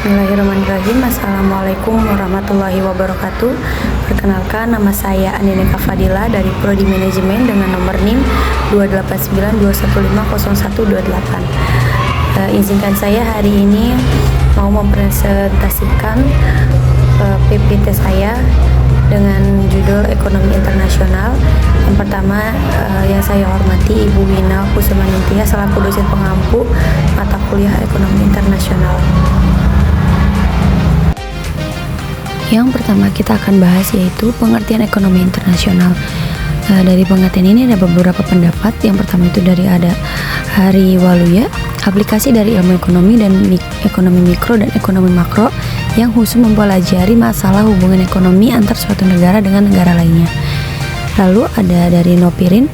Bismillahirrahmanirrahim. Assalamualaikum warahmatullahi wabarakatuh. Perkenalkan, nama saya Anineka Fadila dari Prodi Manajemen dengan nomor NIM 28921500128. Izinkan saya hari ini mau mempresentasikan PPT saya dengan judul Ekonomi Internasional. Yang pertama, yang saya hormati Ibu Wina Kusumaningtyas selaku dosen pengampu mata kuliah Ekonomi Internasional. Yang pertama kita akan bahas yaitu pengertian ekonomi internasional. Dari pengertian ini ada beberapa pendapat. Yang pertama itu dari ada Hari Waluya, aplikasi dari ilmu ekonomi dan ekonomi mikro dan ekonomi makro yang khusus mempelajari masalah hubungan ekonomi antar suatu negara dengan negara lainnya. Lalu ada dari Nopirin,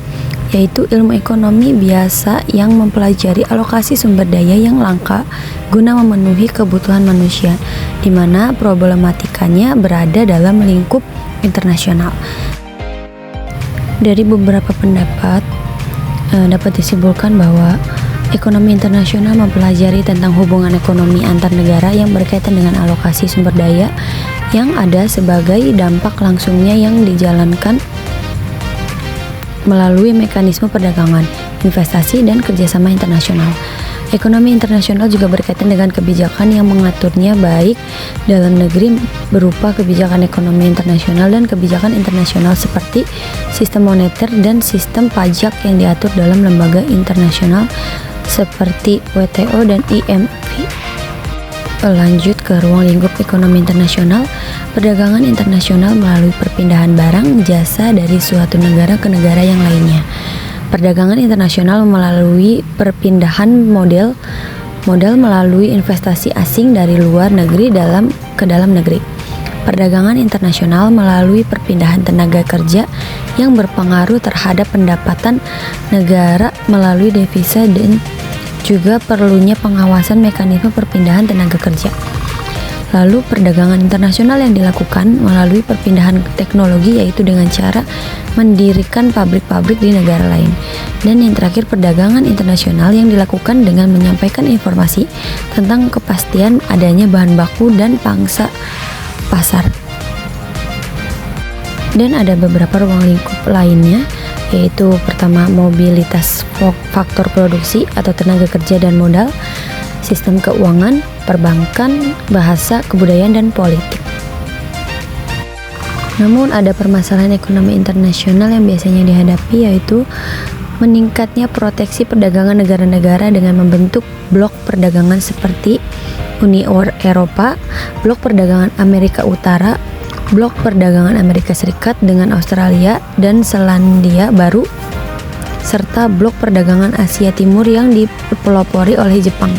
yaitu ilmu ekonomi biasa yang mempelajari alokasi sumber daya yang langka guna memenuhi kebutuhan manusia, di mana problematikanya berada dalam lingkup internasional. Dari beberapa pendapat dapat disimpulkan bahwa ekonomi internasional mempelajari tentang hubungan ekonomi antar negara yang berkaitan dengan alokasi sumber daya yang ada sebagai dampak langsungnya yang dijalankan melalui mekanisme perdagangan, investasi, dan kerjasama internasional. Ekonomi internasional juga berkaitan dengan kebijakan yang mengaturnya baik dalam negeri berupa kebijakan ekonomi internasional dan kebijakan internasional seperti sistem moneter dan sistem pajak yang diatur dalam lembaga internasional seperti WTO dan IMF. Lanjut ke ruang lingkup ekonomi internasional, perdagangan internasional melalui perpindahan barang, jasa dari suatu negara ke negara yang lainnya. Perdagangan internasional melalui perpindahan modal melalui investasi asing dari luar negeri ke dalam negeri. Perdagangan internasional melalui perpindahan tenaga kerja yang berpengaruh terhadap pendapatan negara melalui devisa dan juga perlunya pengawasan mekanisme perpindahan tenaga kerja. Lalu perdagangan internasional yang dilakukan melalui perpindahan teknologi, yaitu dengan cara mendirikan pabrik-pabrik di negara lain. Dan yang terakhir, perdagangan internasional yang dilakukan dengan menyampaikan informasi tentang kepastian adanya bahan baku dan pangsa pasar. Dan ada beberapa ruang lingkup lainnya, yaitu pertama mobilitas faktor produksi atau tenaga kerja dan modal, sistem keuangan, perbankan, bahasa, kebudayaan, dan politik. Namun ada permasalahan ekonomi internasional yang biasanya dihadapi, yaitu meningkatnya proteksi perdagangan negara-negara dengan membentuk blok perdagangan seperti Uni Eropa, blok perdagangan Amerika Utara, blok perdagangan Amerika Serikat dengan Australia dan Selandia Baru, serta blok perdagangan Asia Timur yang dipelopori oleh Jepang.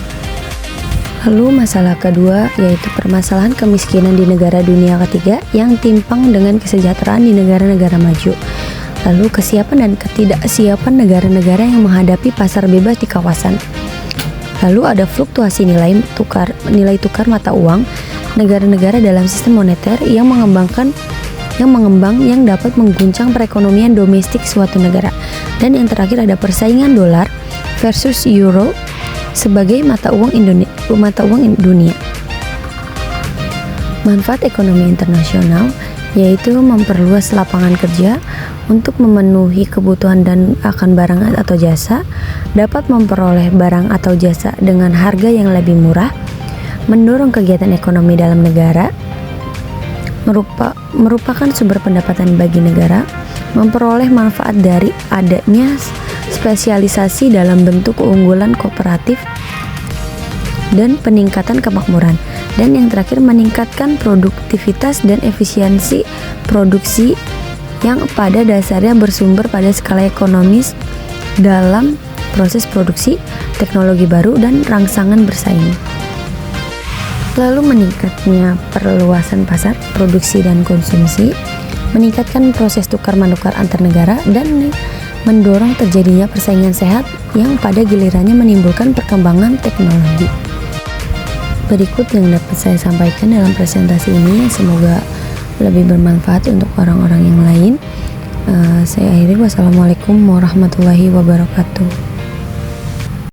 Lalu masalah kedua yaitu permasalahan kemiskinan di negara dunia ketiga yang timpang dengan kesejahteraan di negara-negara maju. Lalu kesiapan dan ketidaksiapan negara-negara yang menghadapi pasar bebas di kawasan. Lalu ada fluktuasi nilai tukar mata uang negara-negara dalam sistem moneter yang mengembang yang dapat mengguncang perekonomian domestik suatu negara. Dan yang terakhir ada persaingan dolar versus euro sebagai mata uang dunia. Manfaat ekonomi internasional yaitu memperluas lapangan kerja untuk memenuhi kebutuhan dan akan barang atau jasa, dapat memperoleh barang atau jasa dengan harga yang lebih murah, mendorong kegiatan ekonomi dalam negara, merupakan sumber pendapatan bagi negara, memperoleh manfaat dari adanya spesialisasi dalam bentuk keunggulan kooperatif dan peningkatan kemakmuran. Dan yang terakhir, meningkatkan produktivitas dan efisiensi produksi yang pada dasarnya bersumber pada skala ekonomis dalam proses produksi, teknologi baru, dan rangsangan bersaing. Lalu meningkatnya perluasan pasar, produksi dan konsumsi, meningkatkan proses tukar-menukar antar negara, dan mendorong terjadinya persaingan sehat yang pada gilirannya menimbulkan perkembangan teknologi. Berikut yang dapat saya sampaikan dalam presentasi ini, semoga lebih bermanfaat untuk orang-orang yang lain. Saya akhiri, wassalamualaikum warahmatullahi wabarakatuh.